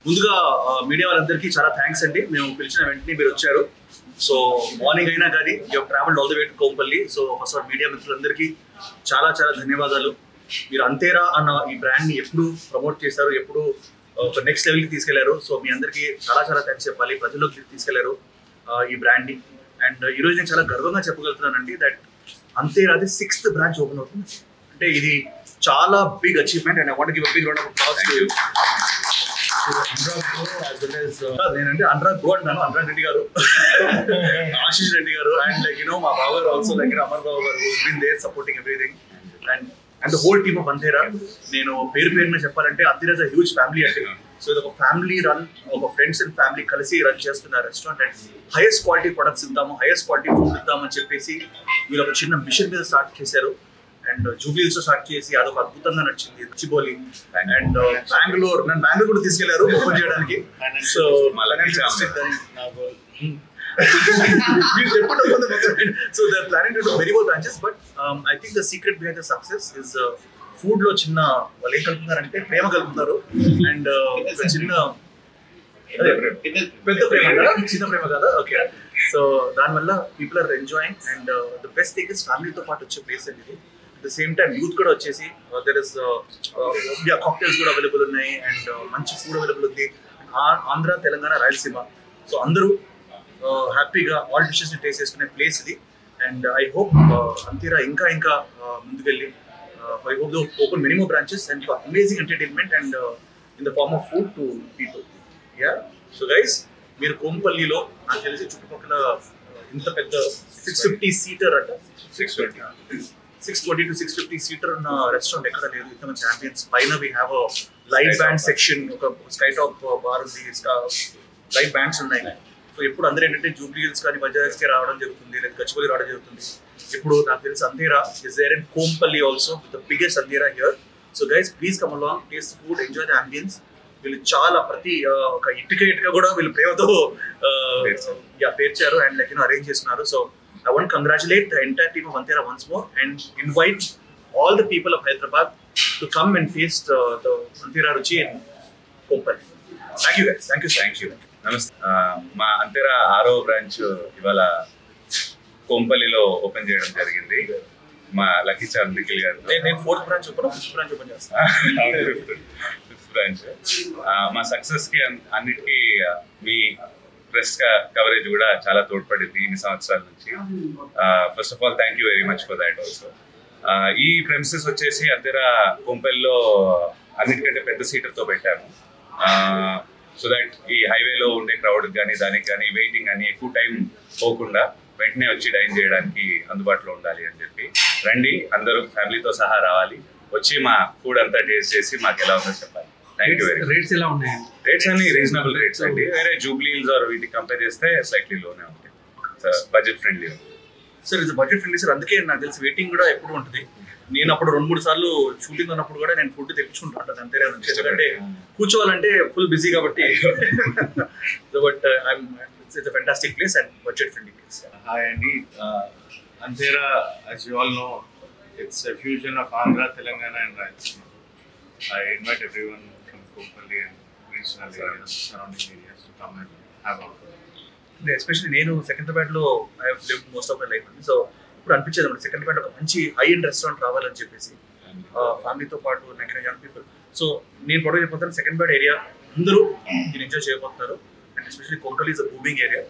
ముందుగా మీడియా వాళ్ళందరికీ చాలా థ్యాంక్స్ అండి. మేము పిలిచిన వెంటనే మీరు వచ్చారు. సో మార్నింగ్ అయినా కానీ you travelled all the way to Kompally. So first all media మిత్రులందరికీ చాలా చాలా ధన్యవాదాలు. మీరు అంతేరా అన్న ఈ బ్రాండ్ని ఎప్పుడు ప్రమోట్ చేశారు, ఎప్పుడు ఒక నెక్స్ట్ లెవెల్కి తీసుకెళ్లారు. సో మీ అందరికీ చాలా చాలా థ్యాంక్స్ చెప్పాలి. ప్రజల్లోకి తీసుకెళ్లారు ఈ బ్రాండ్ని. అండ్ ఈరోజు నేను చాలా గర్వంగా చెప్పగలుగుతున్నానండి దట్ అంతేరాది 6th బ్రాంచ్ ఓపెన్ అవుతుంది. అంటే ఇది చాలా big achievement and I want give a big round of applause to you. నేనంటే అనురాగ్ గో అంటాను. అనురాగ్ రెడ్డి గారు, ఆశీష్ రెడ్డి గారు అండ్ లైక్ యూనో మా బాబు గారు also like Amar Babu garu who's been there supporting everything and the whole team of Antera. నేను పేరున చెప్పాలంటే Antera is a huge family అంటే. సో ఇది ఒక ఫ్యామిలీ రన్, ఒక ఫ్రెండ్స్ అండ్ ఫ్యామిలీ కలిసి రన్ చేస్తున్న restaurant and highest quality products ఇద్దాము, హైయెస్ట్ క్వాలిటీ ఫుడ్ ఇద్దామని చెప్పేసి వీళ్ళు ఒక చిన్న మిషన్ మీద స్టార్ట్ చేశారు. అండ్ జూబ్లీహిల్స్ లో స్టార్ట్ చేసి అదొక అద్భుతంగా నడిచింది. చిబోలి అండ్ బెంగళూరు, నన్ను బెంగళూరు కూడా తీసుకెళ్లారు ఓపెన్ చేయడానికి. So so they're planning to do very more branches, but I think the secret behind the success is food lo chinna వాళ్ళు ఏం కలుపుతున్నారంటే ప్రేమ కలుపుతున్నారు. అండ్ చిన్న పెద్ద ప్రేమ కదా, చిన్న ప్రేమ కదా. ఓకే, సో దానివల్ల people are enjoying and the best thing is ఫ్యామిలీతో పాటు వచ్చే ప్లేస్ అండి ఇది. At the same time youth కూడా వచ్చేసి దెర్ ఇస్ కాక్టైల్స్ కూడా అవైలబుల్ ఉన్నాయి అండ్ మంచి ఫుడ్ అవైలబుల్ ఉంది. ఆంధ్ర, తెలంగాణ, రాయలసీమ, సో అందరూ హ్యాపీగా ఆల్ డిషెస్ని టేస్ట్ చేసుకునే ప్లేస్ ఇది. అండ్ ఐ హోప్ అంతేరా ఇంకా ఇంకా ముందుకెళ్ళి I hope though open many more branches and amazing entertainment and in the farm of food to people. Yeah, so guys మీరు కోంపల్లిలో నాకు తెలిసి చుట్టుపక్కల ఇంత పెద్ద 650 సీటర్ అంట, 620 to 650 సీటర్ ఉన్న రెస్టారెంట్ ఎక్కడ లేదు. ఇంత మంచి అంబియన్స్. పైన we have a live band section, ఒక స్కై టాప్ బార్ ఉంది, లైవ్ బ్యాండ్స్ ఉన్నాయి. సో ఇప్పుడు అందరూ ఏంటంటే జూబ్లీహిల్స్ కానీ బజాజ్కి రావడం జరుగుతుంది, లేదా గచ్చిబౌలి రావడం జరుగుతుంది. ఇప్పుడు నాకు తెలిసి Antera is there in Kompally also, the biggest Antera here. So guys please come along, taste food, enjoy the ambience. వీళ్ళు చాలా ప్రతి ఒక ఇటుక కూడా వీళ్ళు ప్రేమతో పేర్చారు అండ్ లైక్ అరేంజ్ చేస్తున్నారు. So I want to congratulate the entire team of Antera once more and invite all the people of Hyderabad to come and taste the Antera Ruchi in Kompalli. Thank you guys. Thank you. Namaste. Ma Antera 6వ branch ఇవాళ కొంపల్లిలో open చేయడం జరిగింది. మా lucky charm Nikhil గారు. నేను 4th branch open, 5th branch open చేస్తాను. 5th branch. మా success కి అన్నిటికీ మీ ప్రెస్ కవరేజ్ కూడా చాలా తోడ్పడింది ఇన్ని సంవత్సరాల నుంచి. First of all thank you very much for that also. ఈ ప్రెమిసెస్ వచ్చేసి అంతేరా కొంపల్లిలో అన్నిటికంటే పెద్ద సీటర్తో పెట్టాము. సో దట్ ఈ హైవేలో ఉండే క్రౌడ్ కానీ దానికి కానీ వెయిటింగ్ కానీ ఎక్కువ టైం పోకుండా వెంటనే వచ్చి డైన్ చేయడానికి అందుబాటులో ఉండాలి అని చెప్పి. రండి, అందరూ ఫ్యామిలీతో సహా రావాలి, వచ్చి మా ఫుడ్ అంతా టేస్ట్ చేసి మాకు ఎలా ఉందో చెప్పాలి. Thank you very much. Rates ఎలా ఉన్నాయి? రేట్స్ అన్ని రీజనబుల్ రేట్స్ అండి. వేరే జూబ్లీహిల్స్ ఆర్ వీటికి కంపేర్ చేస్తే స్లైట్లీ లోనే ఉంటాయి. Budget friendly sir. ఇది బడ్జెట్ ఫ్రెండ్లీ సార్. అందుకే నాకు తెలిసి వెయిటింగ్ కూడా ఎప్పుడు ఉంటుంది. నేను అప్పుడు 2-3 సార్లు షూటింగ్ ఉన్నప్పుడు కూడా నేను ఫుడ్ తెప్పించుకుంటాను అంతే నుంచి, ఎందుకంటే కూర్చోవాలంటే ఫుల్ బిజీ కాబట్టి. But it's a fantastic place and budget friendly place. Hi Andy, Antera, as you all know, it's a fusion of Andhra, Telangana and Rayalaseema. I invite everyone from Kompalli and regional areas, surrounding areas to come and have our food. Especially నేను సెకండ్రాబాద్లో I have lived most of my life. So ఇప్పుడు అనిపించేది అన్నమాట సెకండ్రాబాద్ ఒక మంచి high end restaurant రావాలని చెప్పేసి ఫ్యామిలీతో పాటు యంగ్ పీపుల్. సో నేను పొడవు చెప్పిపోతాను, సెకండ్రాబాద్ ఏరియా అందరూ దీన్ని ఎంజాయ్ చేయబోతున్నారు. And especially Kompally is a booming area.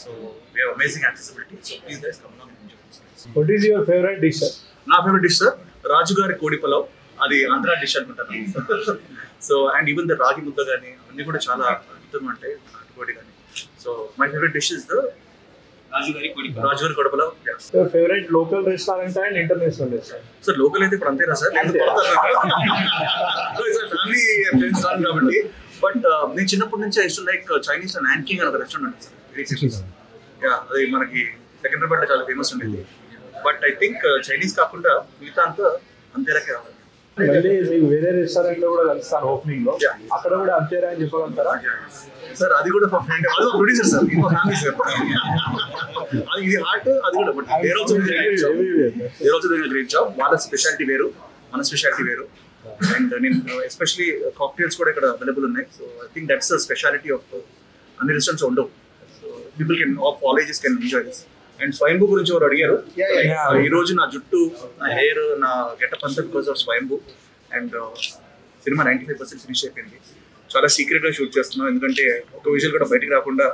So we have amazing accessibility. So please guys come on and enjoy. What is your favorite dish? నా ఫేవరెట్ డిష్ సార్ రాజుగారి కోడి పలావ్. అది Andhra dish అనుకుంటాను. సో అండ్ ఈవెన్ ద రాగి ముద్ద కానీ అన్నీ కూడా చాలా అద్భుతంగా ఉంటాయి, నాటుకోడి కానీ. So my favourite dish is the రాజుగారి కోడి pulao. Your favorite local restaurant and international restaurant? Sir local అయితే ఇప్పుడు అంతేనా సార్? ఫ్యామిలీ ఫ్రెండ్స్ రాను కాబట్టి. బట్ నేను చిన్నప్పటి నుంచి ఐ టు లైక్ చైనీస్ నాన్కింగ్ అని ఒక రెస్టారెంట్ ఉంటుంది సార్, వెరీ ఫేమస్. అది మనకి సెకండ్రాబాద్లో చాలా ఫేమస్ ఉండేది. బట్ ఐ థింక్ చైనీస్ కాకుండా మిగతా అంతా అంతేరాకే రావాలి. మళ్ళీ మీకు వేరే రెస్టారెంట్ లో కూడా కలుస్తాను ఓపెనింగ్ లో, అక్కడ కూడా అంతేరా అని చెప్పగలుగుతారా సార్? అది కూడా ఫ్రెండ్, అది ప్రొడ్యూసర్ సార్, ఇంకో ఫ్యామిలీ సార్. అది ఇది హార్ట్, అది కూడా. But there also doing great job. వాళ్ళ స్పెషాలిటీ వేరు, మన స్పెషాలిటీ వేరు. అండ్ నేను ఎస్పెషలీ కాక్టైల్స్ కూడా ఇక్కడ అవైలబుల్ ఉన్నాయి. So I think that's the speciality of అన్ని రెస్టారెంట్స్ ఉండవు. So people can of all ages can enjoy this. And స్వయంభూ గురించి ఎవరు అడిగారు. ఈ రోజు నా జుట్టు, నా హెయిర్, నా గెటప్ అంతా because of Swayambhu. And cinema 95% finish అయిపోయింది. చాలా సీక్రెట్ గా షూట్ చేస్తున్నాం, ఎందుకంటే ఒక విజువల్ కూడా బయటకు రాకుండా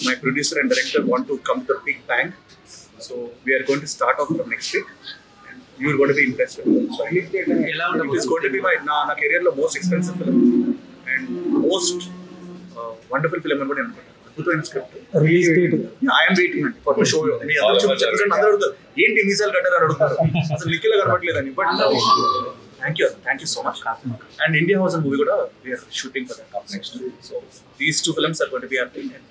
my producer and director want to come to the big bang. So we're going to start off from next week. You are going to be impressed with it. So it is going to be నా career లో most expensive film and most wonderful film అని కూడా నేను అనుకుంటాను. అద్భుతమైన script. Release date I'm waiting అండి for show. మీ అందరూ అడుగుతారు ఏంటి ఎన్నిసార్లు కట్టారు అని అడుగుతారు, అసలు నిఖిల్ కనబడలేదని. But thank you so much. And India House movie కూడా we are shooting for that next. So these 2 films are going to be our thing. And